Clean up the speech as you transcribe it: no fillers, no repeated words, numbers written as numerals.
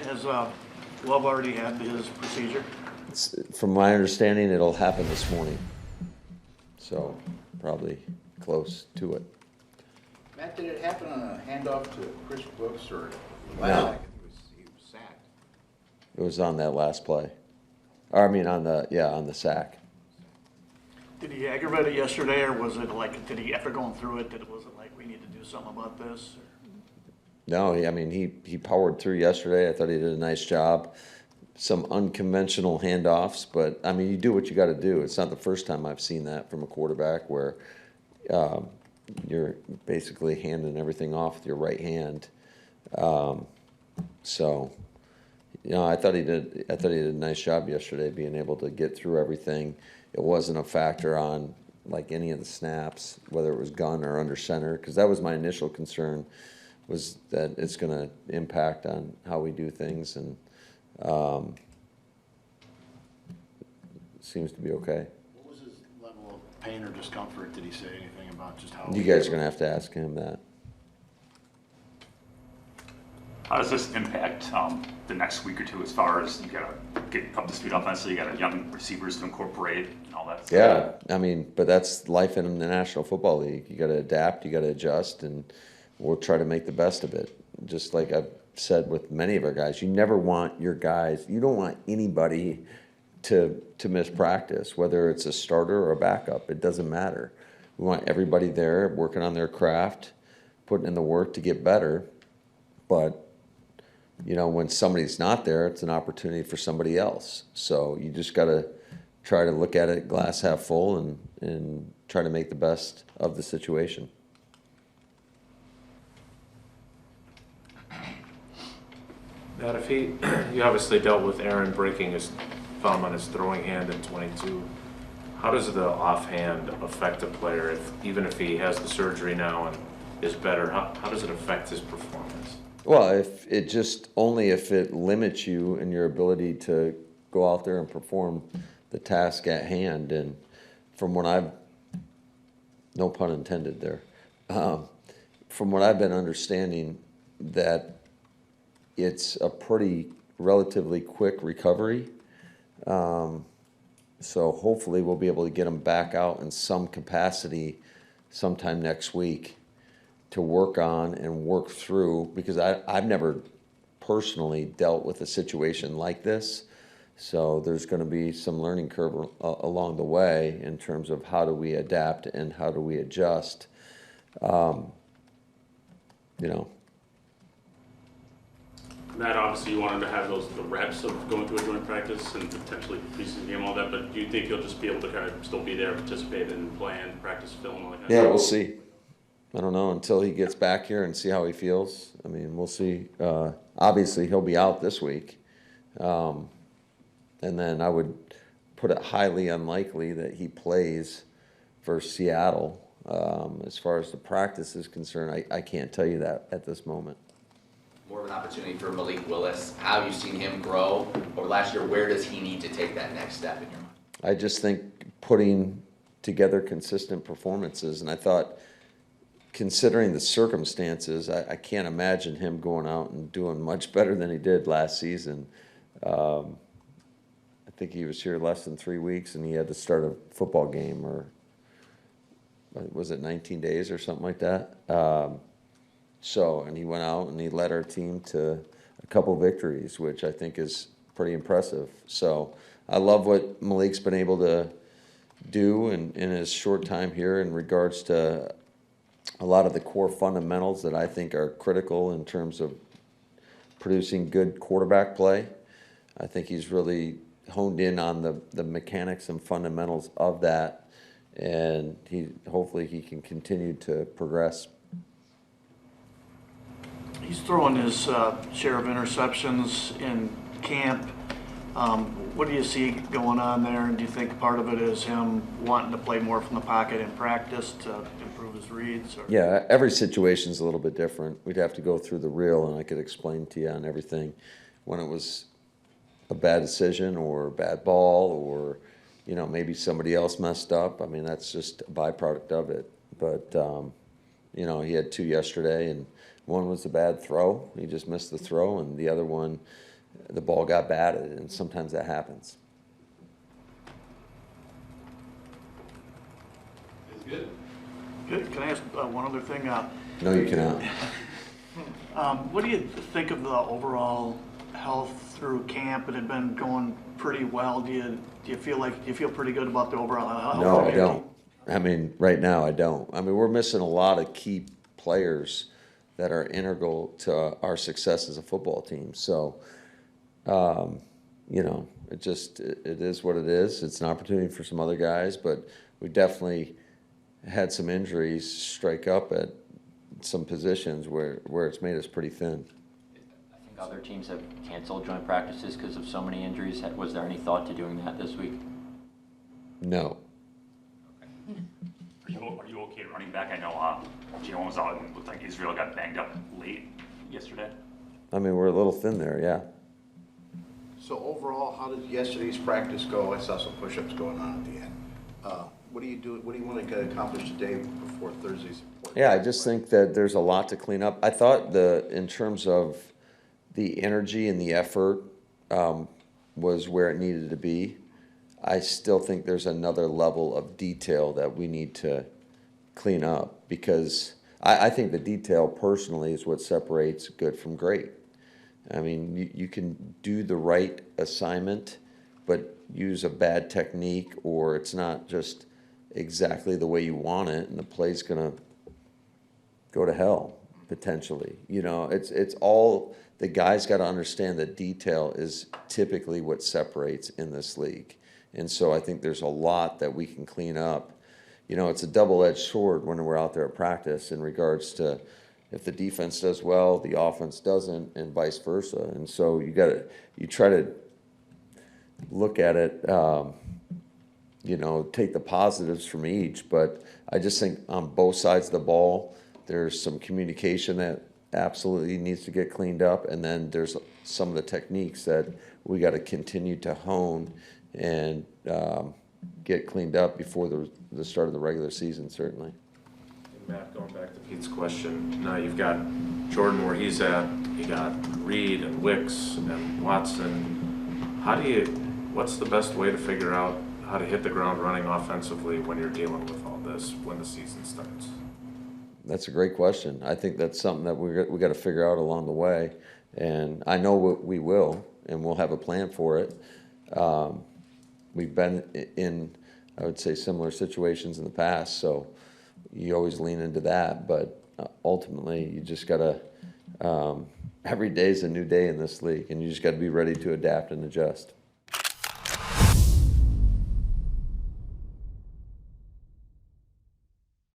Has Love already had his procedure? From my understanding, it'll happen this morning. So probably close to it. Matt, did it happen on a handoff to Chris Brooks or No. he was sacked? It was on that last play. Or, I mean, on the sack. Did he aggravate it yesterday, or was it like, did he, after going through it, was it like, we need to do something about this? No, he powered through yesterday. I thought he did a nice job. Some unconventional handoffs, but I mean, you do what you got to do. It's not the first time I've seen that from a quarterback where you're basically handing everything off with your right hand. So, I thought he did a nice job yesterday, being able to get through everything. It wasn't a factor on like any of the snaps, whether it was gun or under center, because that was my initial concern, was that it's going to impact on how we do things, and seems to be okay. What was his level of pain or discomfort? Did he say anything about just how? You guys are going to have to ask him that. How does this impact the next week or two, as far as you got to get up to speed offensively, you got young receivers to incorporate and all that stuff? Yeah, I mean, but that's life in the National Football League. You got to adapt, you got to adjust, and we'll try to make the best of it. Just like I've said with many of our guys, you never want your guys, you don't want anybody to miss practice, whether it's a starter or a backup. It doesn't matter. We want everybody there working on their craft, putting in the work to get better. But when somebody's not there, it's an opportunity for somebody else. So you just got to try to look at it glass half full and try to make the best of the situation. Matt, if you obviously dealt with Aaron breaking his thumb on his throwing hand in 22, how does the offhand affect a player, even if he has the surgery now and is better? How does it affect his performance? Well, if it limits you in your ability to go out there and perform the task at hand. And from what no pun intended there, from what I've been understanding, that it's a pretty relatively quick recovery. So hopefully we'll be able to get him back out in some capacity sometime next week to work on and work through, because I've never personally dealt with a situation like this. So there's going to be some learning curve along the way in terms of how do we adapt and how do we adjust. Matt, obviously you wanted to have the reps of going through a joint practice and potentially preseason game, all that, but do you think you'll just be able to kind of still be there, participate in plan, practice, film, all that kind of stuff? Yeah, we'll see. I don't know until he gets back here and see how he feels. I mean, we'll see. Obviously, he'll be out this week. And then I would put it highly unlikely that he plays for Seattle. As far as the practice is concerned, I can't tell you that at this moment. More of an opportunity for Malik Willis. How have you seen him grow over last year? Where does he need to take that next step in your mind? I just think putting together consistent performances, and I thought, considering the circumstances, I can't imagine him going out and doing much better than he did last season. I think he was here less than 3 weeks, and he had to start a football game, or was it 19 days or something like that? And he went out and he led our team to a couple victories, which I think is pretty impressive. So I love what Malik's been able to do in his short time here in regards to a lot of the core fundamentals that I think are critical in terms of producing good quarterback play. I think he's really honed in on the mechanics and fundamentals of that, and hopefully he can continue to progress. He's throwing his share of interceptions in camp. What do you see going on there? And do you think part of it is him wanting to play more from the pocket in practice to improve his reads? Or? Yeah, every situation's a little bit different. We'd have to go through the reel, and I could explain to you on everything when it was a bad decision or a bad ball, or maybe somebody else messed up. I mean, that's just a byproduct of it. But he had two yesterday, and one was a bad throw. He just missed the throw, and the other one the ball got batted, and sometimes that happens. Good. Good. Can I ask one other thing? No, you cannot. What do you think of the overall health through camp? It had been going pretty well. Do you feel pretty good about the overall health? No, of I your don't. team? I mean, right now, I don't. I mean, we're missing a lot of key players that are integral to our success as a football team. So, you know, it is what it is. It's an opportunity for some other guys, but we definitely had some injuries strike up at some positions where it's made us pretty thin. I think other teams have canceled joint practices because of so many injuries. Was there any thought to doing that this week? No. Are you okay running back? I know Jalen was out and it looked like Israel got banged up late yesterday. I mean, we're a little thin there, yeah. So overall, how did yesterday's practice go? I saw some push-ups going on at the end. What do you want to accomplish today before Thursday's important? Yeah, I just think that there's a lot to clean up. I thought in terms of the energy and the effort was where it needed to be. I still think there's another level of detail that we need to clean up, because I think the detail personally is what separates good from great. I mean, you can do the right assignment, but use a bad technique, or it's not just exactly the way you want it, and the play's gonna go to hell potentially. You know, it's all, the guys got to understand that detail is typically what separates in this league. And so I think there's a lot that we can clean up. You know, it's a double-edged sword when we're out there at practice in regards to if the defense does well, the offense doesn't, and vice versa. And so you try to look at it, you know, take the positives from each. But I just think on both sides of the ball, there's some communication that absolutely needs to get cleaned up. And then there's some of the techniques that we got to continue to hone and get cleaned up before the start of the regular season, certainly. And Matt, going back to Pete's question, now you've got Jordan where he's at, you got Reed and Wicks and Watson. What's the best way to figure out how to hit the ground running offensively when you're dealing with all this when the season starts? That's a great question. I think that's something that we got to figure out along the way, and I know we will, and we'll have a plan for it. We've been in, I would say, similar situations in the past, so you always lean into that. But ultimately, you just got to, every day is a new day in this league, and you just got to be ready to adapt and adjust.